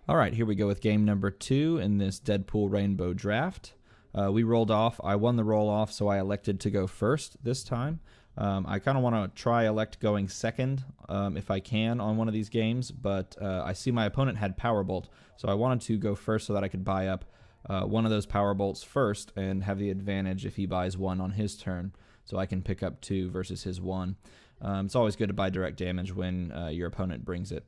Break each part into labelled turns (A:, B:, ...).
A: All right, here we go with game number 2 in this Deadpool Rainbow Draft. We rolled off. I won the roll off, so I elected to go first this time. I kind of want to try elect going second if I can on one of these games, but I see my opponent had Power Bolt, so I wanted to go first so that I could buy up one of those Power Bolts first and have the advantage if he buys one on his turn, so I can pick up 2 versus his 1. It's always good to buy direct damage when your opponent brings it.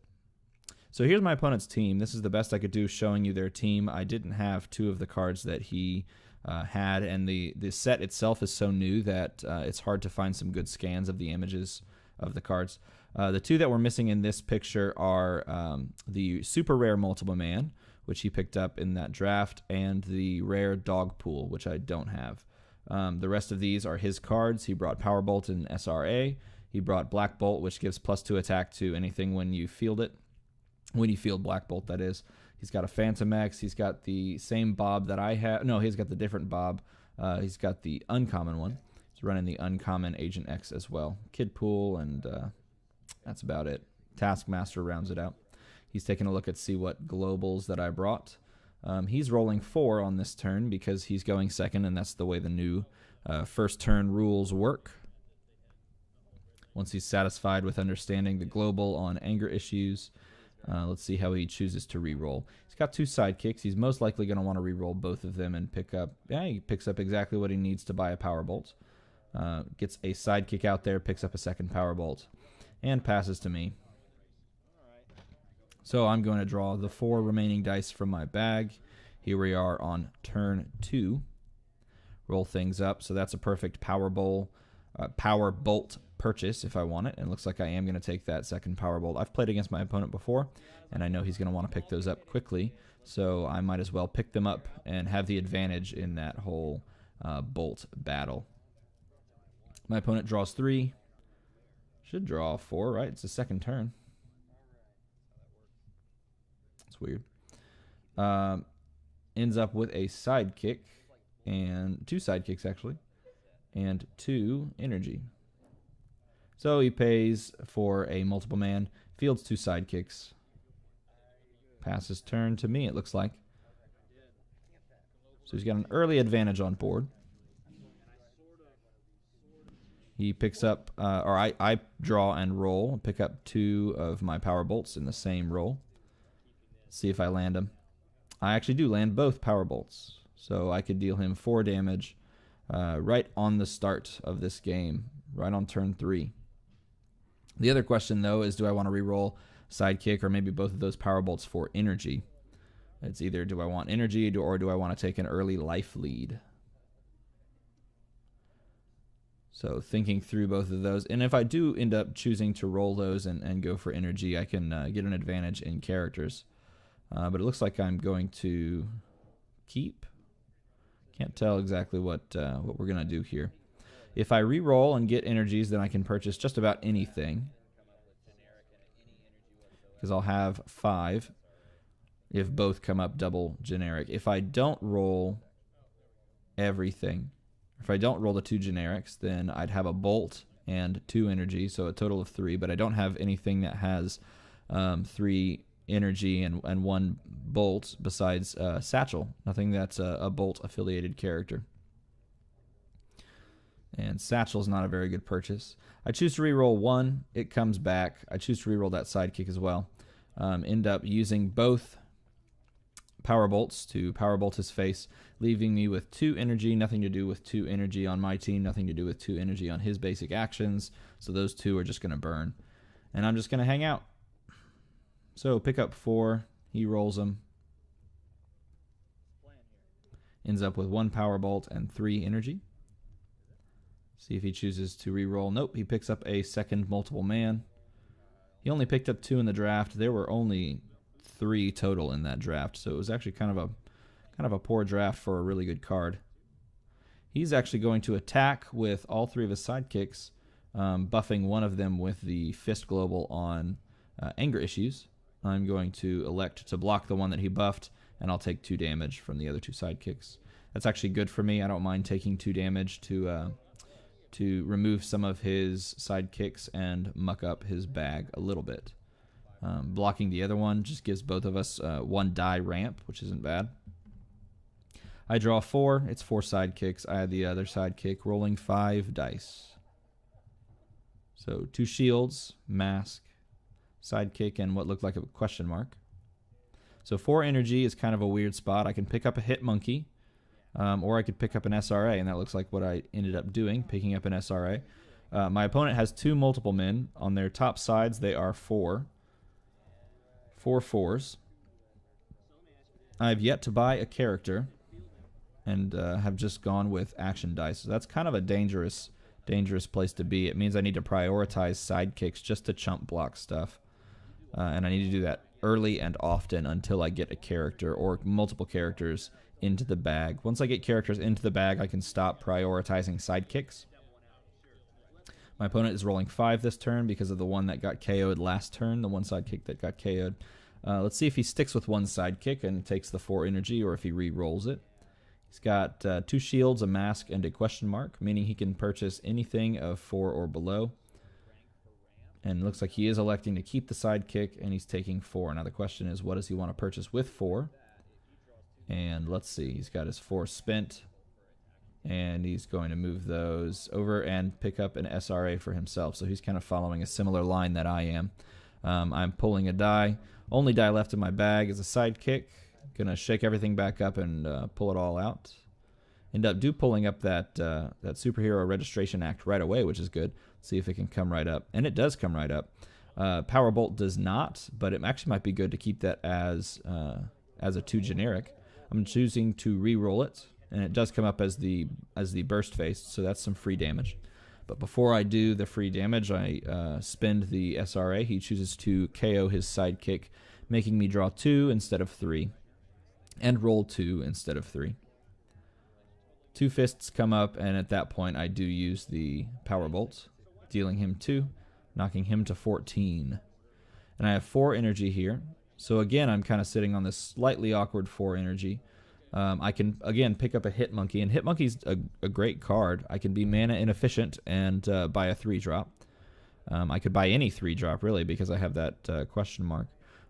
A: So here's my opponent's team. This is the best I could do showing you their team. I didn't have 2 of the cards that he had, and the set itself is so new that it's hard to find some good scans of the images of the cards. The 2 that we're missing in this picture are the super rare Multiple Man, which he picked up in that draft, and the rare Dog Pool, which I don't have. The rest of these are his cards. He brought Power Bolt and SRA. He brought Black Bolt, which gives +2 attack to anything when you field it. When you field Black Bolt, that is. He's got a Phantom X. He's got the same Bob that I have. No, he's got the different Bob. He's got the uncommon one. He's running the uncommon Agent X as well. Kid Pool, and that's about it. Taskmaster rounds it out. He's taking a look at see what globals that I brought. He's rolling 4 on this turn because he's going second, and that's the way the new first turn rules work. Once he's satisfied with understanding the global on anger issues, let's see how he chooses to re-roll. He's got 2 sidekicks. He's most likely going to want to re-roll both of them and pick up. Yeah, he picks up exactly what he needs to buy a Power Bolt. Gets a sidekick out there, picks up a second Power Bolt, and passes to me. So I'm going to draw the 4 remaining dice from my bag. Here we are on turn 2. Roll things up. So that's a perfect Power Bolt purchase if I want it, and it looks like I am going to take that second Power Bolt. I've played against my opponent before, and I know he's going to want to pick those up quickly, so I might as well pick them up and have the advantage in that whole bolt battle. My opponent draws 3. Should draw 4, right? It's the second turn. It's weird. Ends up with a sidekick, and 2 sidekicks actually, and 2 energy. So he pays for a Multiple Man, fields 2 sidekicks, passes turn to me, it looks like. So he's got an early advantage on board. He picks up, or I draw and roll, pick up 2 of my Power Bolts in the same roll. See if I land him. I actually do land both Power Bolts, so I could deal him 4 damage right on the start of this game, right on turn 3. The other question, though, is do I want to re-roll sidekick or maybe both of those Power Bolts for energy? It's either do I want energy or do I want to take an early life lead? So thinking through both of those. And if I do end up choosing to roll those and go for energy, I can get an advantage in characters. But it looks like I'm going to keep. Can't tell exactly what we're going to do here. If I re-roll and get energies, then I can purchase just about anything, because I'll have 5 if both come up double generic. If I don't roll everything, if I don't roll the 2 generics, then I'd have a bolt and 2 energy, so a total of 3, but I don't have anything that has 3 energy and 1 bolt besides Satchel. Nothing that's a bolt affiliated character. And Satchel's not a very good purchase. I choose to reroll 1. It comes back. I choose to reroll that sidekick as well. End up using both Power Bolts to Power Bolt his face, leaving me with 2 energy. Nothing to do with 2 energy on my team. Nothing to do with 2 energy on his basic actions. So those 2 are just going to burn. And I'm just going to hang out. So pick up 4. He rolls them. Ends up with 1 Power Bolt and 3 energy. See if he chooses to re-roll. Nope, he picks up a second Multiple Man. He only picked up 2 in the draft. There were only 3 total in that draft, so it was actually kind of a poor draft for a really good card. He's actually going to attack with all 3 of his sidekicks, buffing one of them with the Fist Global on anger issues. I'm going to elect to block the one that he buffed, and I'll take 2 damage from the other 2 sidekicks. That's actually good for me. I don't mind taking 2 damage to remove some of his sidekicks and muck up his bag a little bit. Blocking the other one just gives both of us 1 die ramp, which isn't bad. I draw 4. It's 4 sidekicks. I have the other sidekick rolling 5 dice. So 2 shields, mask, sidekick, and what looked like a question mark. So 4 energy is kind of a weird spot. I can pick up a hit monkey, or I could pick up an SRA, and that looks like what I ended up doing, picking up an SRA. My opponent has 2 multiple men. On their top sides, they are 4. 4 4s. I've yet to buy a character, and have just gone with action dice. So that's kind of a dangerous place to be. It means I need to prioritize sidekicks just to chump block stuff. And I need to do that early and often until I get a character or multiple characters into the bag. Once I get characters into the bag, I can stop prioritizing sidekicks. My opponent is rolling 5 this turn because of the one that got KO'd last turn, the one sidekick that got KO'd. Let's see if he sticks with 1 sidekick and takes the 4 energy, or if he re-rolls it. He's got 2 shields, a mask, and a question mark, meaning he can purchase anything of 4 or below. And it looks like he is electing to keep the sidekick, and he's taking 4. Now the question is, what does he want to purchase with 4? And let's see, he's got his 4 spent, and he's going to move those over and pick up an SRA for himself. So he's kind of following a similar line that I am. I'm pulling a die. Only die left in my bag is a sidekick. Gonna shake everything back up and pull it all out. End up pulling up that superhero registration act right away, which is good. See if it can come right up, and it does come right up. Powerbolt does not, but it actually might be good to keep that as a 2 generic. I'm choosing to re-roll it, and it does come up as the burst face, so that's some free damage. But before I do the free damage, I spend the SRA. He chooses to KO his sidekick, making me draw 2 instead of 3, and roll 2 instead of 3. 2 fists come up, and at that point I do use the Powerbolt, dealing him 2, knocking him to 14. And I have 4 energy here. So again, I'm kind of sitting on this slightly awkward 4 energy. I can, again, pick up a Hit Monkey, and Hit Monkey's a great card. I can be mana inefficient and buy a 3-drop. I could buy any 3-drop, really, because I have that question mark.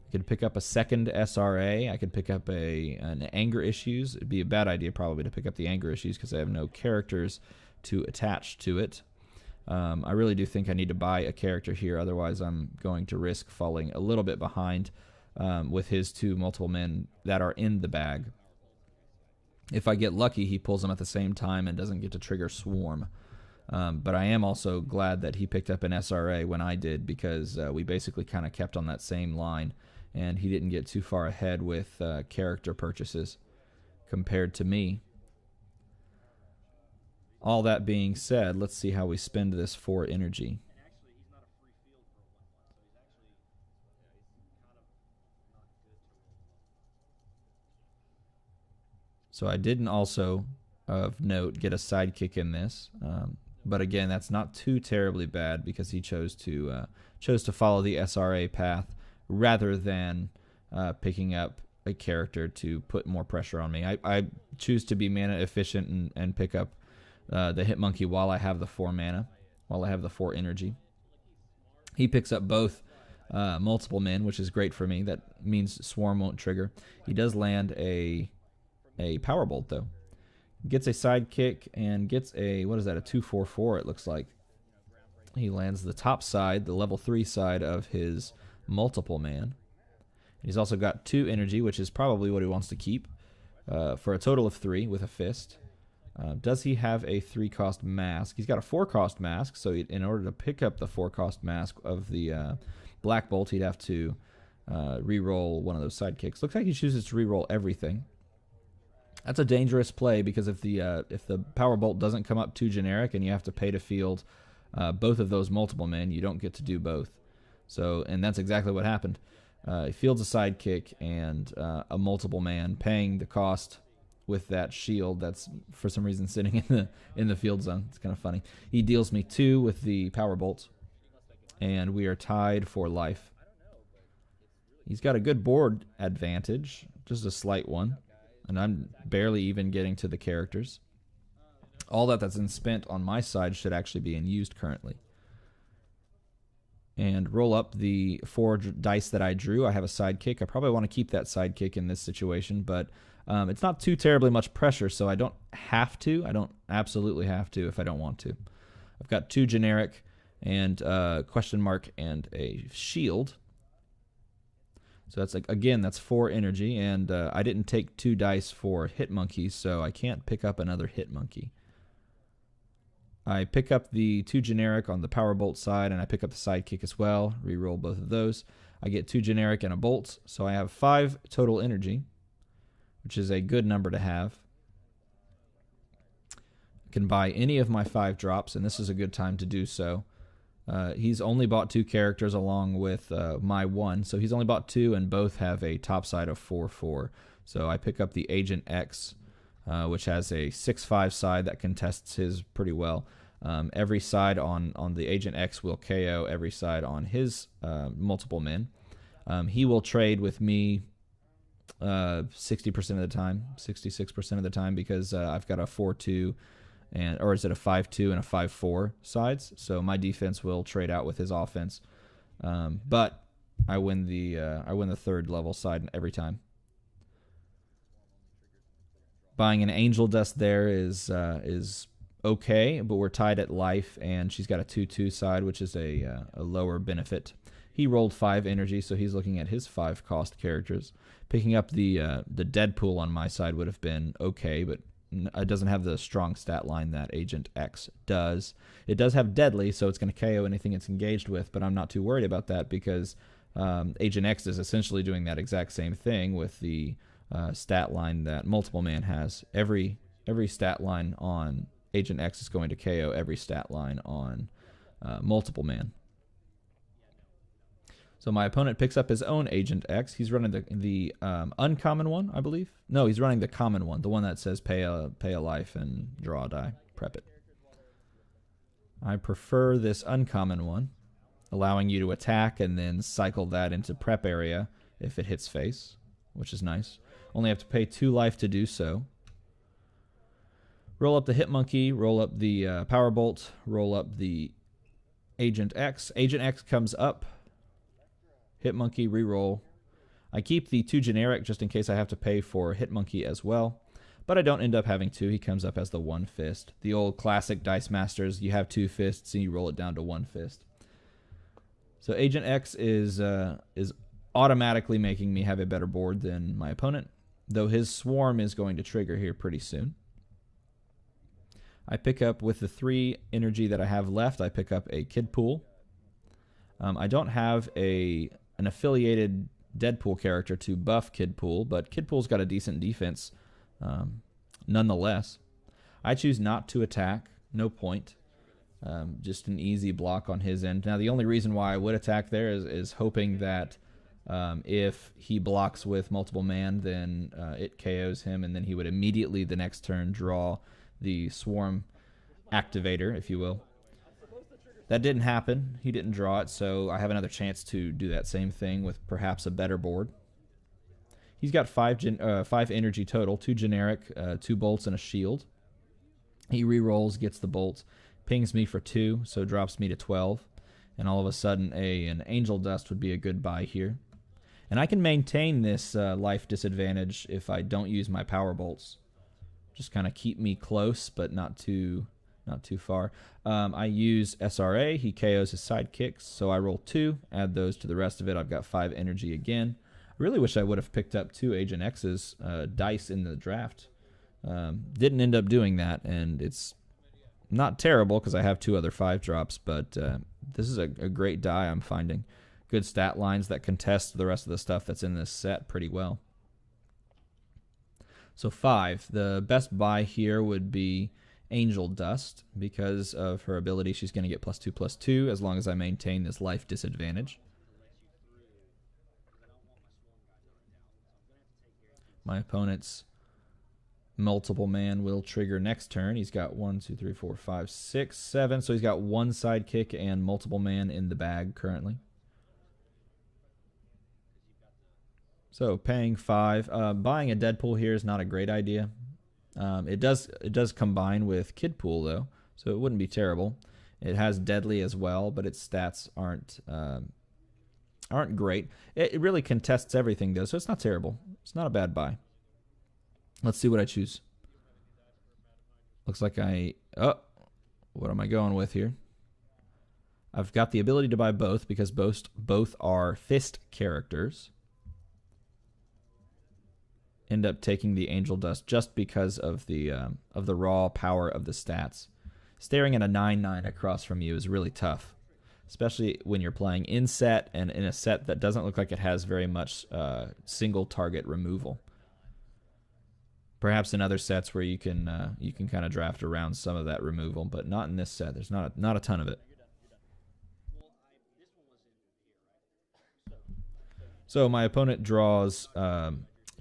A: I could pick up a second SRA. I could pick up an Anger Issues. It'd be a bad idea, probably, to pick up the Anger Issues because I have no characters to attach to it. I really do think I need to buy a character here, otherwise I'm going to risk falling a little bit behind with his 2 multiple men that are in the bag. If I get lucky, he pulls them at the same time and doesn't get to trigger Swarm. But I am also glad that he picked up an SRA when I did, because we basically kind of kept on that same line, and he didn't get too far ahead with character purchases compared to me. All that being said, let's see how we spend this 4 energy. So I didn't also, of note, get a sidekick in this. But again, that's not too terribly bad because he chose to follow the SRA path rather than picking up a character to put more pressure on me. I choose to be mana efficient and pick up the Hit Monkey while I have the 4 mana, while I have the 4 energy. He picks up both multiple men, which is great for me. That means Swarm won't trigger. He does land a Powerbolt, though. Gets a sidekick and gets a, what is that, a 2/4/4 it looks like. He lands the top side, the level 3 side of his multiple man. He's also got 2 energy, which is probably what he wants to keep, for a total of 3 with a fist. Does he have a 3-cost mask? He's got a 4-cost mask, so in order to pick up the 4-cost mask of the Black Bolt, he'd have to re-roll one of those sidekicks. Looks like he chooses to re-roll everything. That's a dangerous play because if the Powerbolt doesn't come up too generic and you have to pay to field both of those multiple men, you don't get to do both. So, and that's exactly what happened. He fields a sidekick and a multiple man, paying the cost with that shield that's for some reason sitting in the field zone. It's kind of funny. He deals me 2 with the Powerbolt, and we are tied for life. He's got a good board advantage, just a slight one. And I'm barely even getting to the characters. All that's been spent on my side should actually be in used currently. and roll up the 4 dice that I drew. I have a sidekick. I probably want to keep that sidekick in this situation, but it's not too terribly much pressure, so I don't have to. I don't absolutely have to if I don't want to. I've got 2 generic and question mark and a shield. So that's, like, again, that's 4 energy, and I didn't take 2 dice for hit monkeys, so I can't pick up another hit monkey. I pick up the 2 generic on the power bolt side, and I pick up the sidekick as well. Reroll both of those. I get 2 generic and a bolt, so I have 5 total energy, which is a good number to have. I can buy any of my 5 drops, and this is a good time to do so. He's only bought 2 characters along with my 1, so he's only bought 2, and both have a top side of 4/4. So I pick up the Agent X, which has a 6/5 side that contests his pretty well. Every side on the Agent X will KO every side on his multiple men. He will trade with me 60% of the time, 66% of the time, because I've got a 4/2. Or is it a 5/2 and a 5/4 sides? So my defense will trade out with his offense, but I win the 3rd level side every time. Buying an Angel Dust there is okay, but we're tied at life, and she's got a 2/2 side, which is a lower benefit. He rolled 5 energy, so he's looking at his 5 cost characters. Picking up the Deadpool on my side would have been okay, but it doesn't have the strong stat line that Agent X does. It does have Deadly, so it's going to KO anything it's engaged with, but I'm not too worried about that because Agent X is essentially doing that exact same thing with the stat line that Multiple Man has. Every stat line on Agent X is going to KO every stat line on Multiple Man. So my opponent picks up his own Agent X. He's running the uncommon one, I believe. No, he's running the common one, the one that says pay a life and draw a die, prep it. I prefer this uncommon one, allowing you to attack and then cycle that into prep area if it hits face, which is nice. Only have to pay 2 life to do so. Roll up the hit monkey, roll up the power bolt, roll up the Agent X. Agent X comes up. Hit monkey, reroll. I keep the 2 generic just in case I have to pay for hit monkey as well, but I don't end up having 2. He comes up as the 1 fist. The old classic Dice Masters, you have 2 fists and you roll it down to 1 fist. So Agent X is automatically making me have a better board than my opponent, though his swarm is going to trigger here pretty soon. I pick up with the 3 energy that I have left, I pick up a Deadpool. I don't have an affiliated Deadpool character to buff Deadpool, but Deadpool's got a decent defense nonetheless. I choose not to attack, no point. Just an easy block on his end. Now, the only reason why I would attack there is hoping that if he blocks with multiple man, then it KOs him, and then he would immediately the next turn draw the swarm activator, if you will. That didn't happen. He didn't draw it, so I have another chance to do that same thing with perhaps a better board. He's got 5 energy total, 2 generic, 2 bolts, and a shield. He rerolls, gets the bolt, pings me for 2, so drops me to 12. And all of a sudden, an Angel Dust would be a good buy here. And I can maintain this life disadvantage if I don't use my power bolts. Just kind of keep me close, but not too far. I use SRA. He KOs his sidekicks, so I roll 2, add those to the rest of it. I've got 5 energy again. I really wish I would have picked up 2 Agent X's dice in the draft. Didn't end up doing that, and it's not terrible because I have 2 other 5 drops, but this is a great die I'm finding. Good stat lines that contest the rest of the stuff that's in this set pretty well. So 5. The best buy here would be Angel Dust. Because of her ability, she's going to get +2/+2 as long as I maintain this life disadvantage. My opponent's multiple man will trigger next turn. He's got 1, 2, 3, 4, 5, 6, 7. So he's got 1 sidekick and multiple man in the bag currently. So paying 5. Buying a Deadpool here is not a great idea. It does combine with Deadpool though, so it wouldn't be terrible. It has deadly as well, but its stats aren't great. It really contests everything though, so it's not terrible. It's not a bad buy. Let's see what I choose. Looks like what am I going with here? I've got the ability to buy both because both are fist characters. End up taking the Angel Dust just because of the raw power of the stats. Staring at a 9/9 across from you is really tough, especially when you're playing in set and in a set that doesn't look like it has very much single target removal. Perhaps in other sets where you can kind of draft around some of that removal, but not in this set. There's not a ton of it. So my opponent draws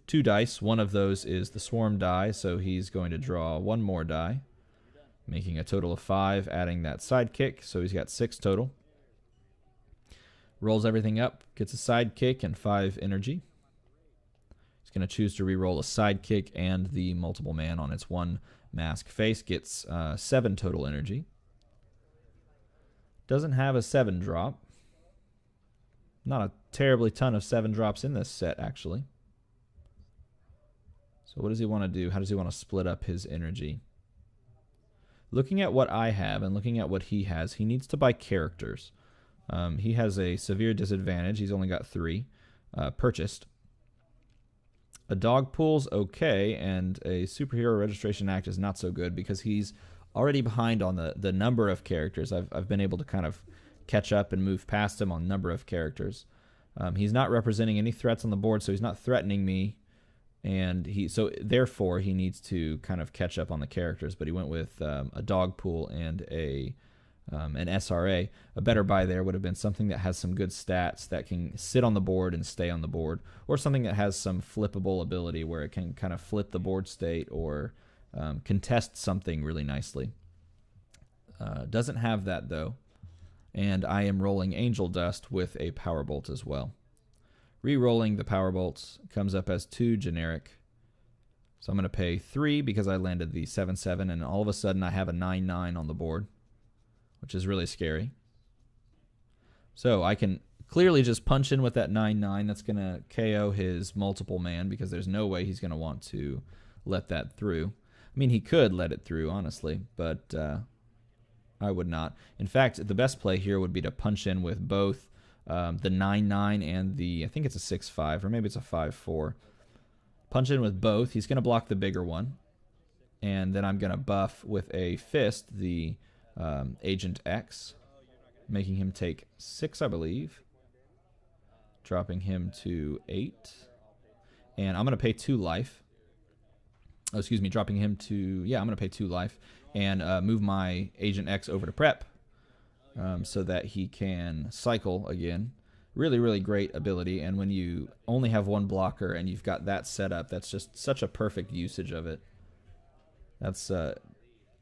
A: 2 dice. One of those is the swarm die, so he's going to draw 1 more die, making a total of 5, adding that sidekick, so he's got 6 total. Rolls everything up, gets a sidekick and 5 energy. He's going to choose to reroll a sidekick and the multiple man on its 1 mask face, gets 7 total energy. Doesn't have a 7 drop. Not a terribly ton of 7 drops in this set, actually. So what does he want to do? How does he want to split up his energy? Looking at what I have and looking at what he has, he needs to buy characters. He has a severe disadvantage. He's only got 3 purchased. A dog pool's okay, and a superhero registration act is not so good because he's already behind on the number of characters. I've been able to kind of catch up and move past him on number of characters. He's not representing any threats on the board, so he's not threatening me, and therefore he needs to kind of catch up on the characters. But he went with a dog pool and an SRA. A better buy there would have been something that has some good stats that can sit on the board and stay on the board, or something that has some flippable ability where it can kind of flip the board state or contest something really nicely. Doesn't have that though, and I am rolling Angel Dust with a Power Bolt as well. Re-rolling the Power Bolts comes up as 2 generic, so I'm going to pay 3 because I landed the 7/7, and all of a sudden I have a 9/9 on the board, which is really scary. So I can clearly just punch in with that 9/9. That's going to KO his multiple man because there's no way he's going to want to let that through. I mean, he could let it through, honestly, but I would not. In fact, the best play here would be to punch in with both the 9/9 and the, I think it's a 6/5, or maybe it's a 5/4. Punch in with both. He's going to block the bigger one. And then I'm going to buff with a fist the Agent X, making him take 6, I believe. Dropping him to 8. And I'm going to pay 2 life. Oh, excuse me, dropping him to, yeah, I'm going to pay 2 life. And move my Agent X over to prep so that he can cycle again. Really, really great ability. And when you only have 1 blocker and you've got that set up, that's just such a perfect usage of it. That's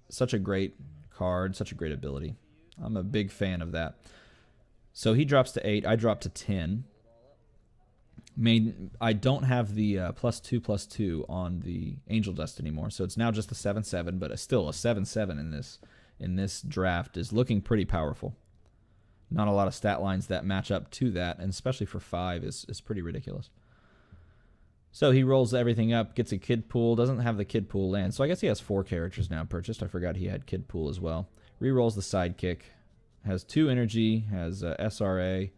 A: such a great card, such a great ability. I'm a big fan of that. So he drops to 8. I drop to 10. I don't have the +2/+2 on the Angel Dust anymore, so it's now just a 7/7, but still a 7/7 in this draft is looking pretty powerful. Not a lot of stat lines that match up to that, and especially for 5 is pretty ridiculous. So he rolls everything up, gets a kid pool, doesn't have the kid pool land, so I guess he has 4 characters now purchased. I forgot he had kid pool as well. Rerolls the sidekick, has 2 energy, has SRA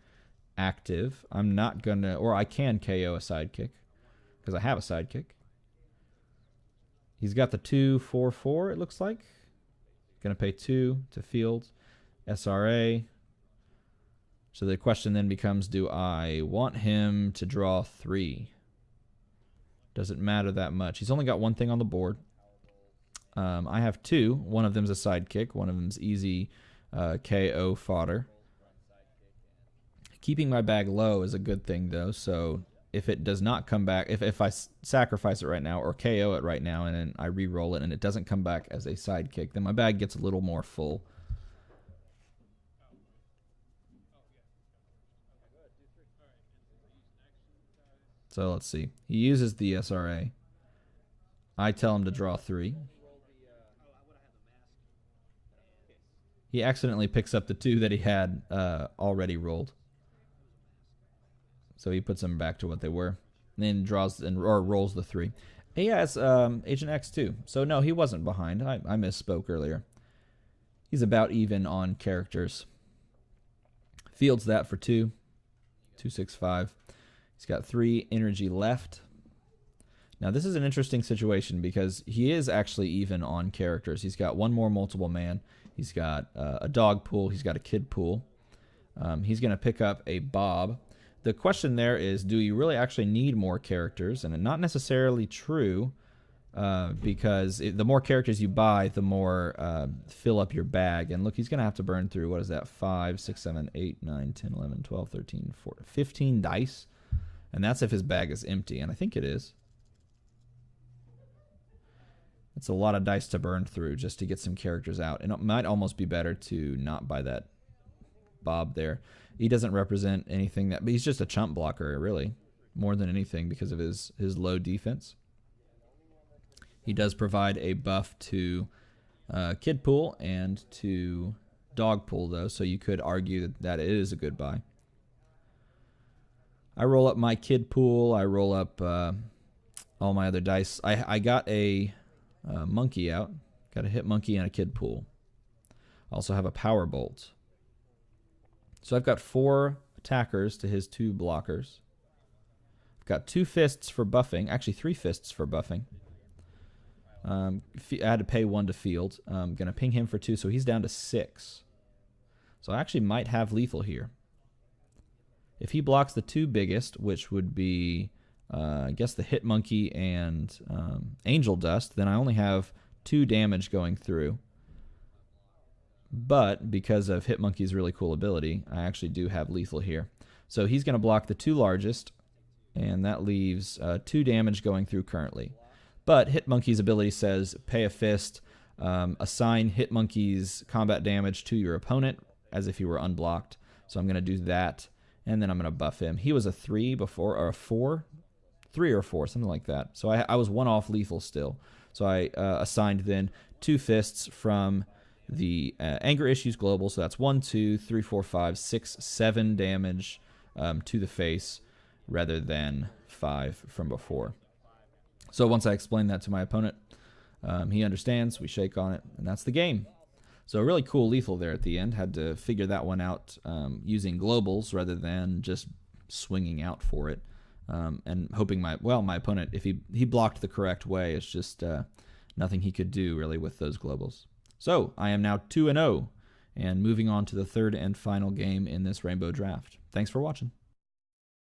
A: active. I'm not gonna, or I can KO a sidekick because I have a sidekick. He's got the 2/4/4, it looks like. Gonna pay 2 to field SRA. So the question then becomes, do I want him to draw 3? Doesn't matter that much. He's only got 1 thing on the board. I have 2. One of them's a sidekick. One of them's easy KO fodder. Keeping my bag low is a good thing, though. So if it does not come back, if I sacrifice it right now or KO it right now and then I re-roll it and it doesn't come back as a sidekick, then my bag gets a little more full. So let's see. He uses the SRA. I tell him to draw 3. He accidentally picks up the 2 that he had already rolled. So he puts them back to what they were. And then draws or rolls the 3. And yeah, it's Agent X too. So no, he wasn't behind. I misspoke earlier. He's about even on characters. Fields that for 2. 265. He's got 3 energy left. Now this is an interesting situation because he is actually even on characters. He's got 1 more multiple man. He's got a dog pool. He's got a kid pool. He's going to pick up a Bob. The question there is, do you really actually need more characters? And not necessarily true, because the more characters you buy, the more fill up your bag. And look, he's going to have to burn through, what is that, 5, 6, 7, 8, 9, 10, 11, 12, 13, 14, 15 dice. And that's if his bag is empty, and I think it is. It's a lot of dice to burn through just to get some characters out. And it might almost be better to not buy that Bob there. He doesn't represent anything but he's just a chump blocker, really, more than anything because of his low defense. He does provide a buff to Kid Pool and to Dog Pool, though, so you could argue that it is a good buy. I roll up my Kid Pool. I roll up all my other dice. I got a monkey out. Got a hit monkey and a Kid Pool. I also have a Power Bolt. So I've got 4 attackers to his 2 blockers. I've got 2 fists for buffing. Actually, 3 fists for buffing. I had to pay 1 to field. I'm going to ping him for 2, so he's down to 6. So I actually might have lethal here. If he blocks the 2 biggest, which would be, I guess, the Hit Monkey and Angel Dust, then I only have 2 damage going through. But because of Hit Monkey's really cool ability, I actually do have lethal here. So he's going to block the 2 largest, and that leaves 2 damage going through currently. But Hit Monkey's ability says pay a fist, assign Hit Monkey's combat damage to your opponent as if he were unblocked. So I'm going to do that, and then I'm going to buff him. He was a 3 before, or a 4? 3 or 4, something like that. So I was 1 off lethal still. So I assigned then 2 fists from the Anger Issues Global, so that's 1, 2, 3, 4, 5, 6, 7 damage to the face rather than 5 from before. So once I explain that to my opponent, he understands, we shake on it, and that's the game. So a really cool lethal there at the end. Had to figure that one out using globals rather than just swinging out for it. And hoping my opponent, if he blocked the correct way, it's just nothing he could do really with those globals. So I am now 2-0 and moving on to the 3rd and final game in this Rainbow Draft. Thanks for watching.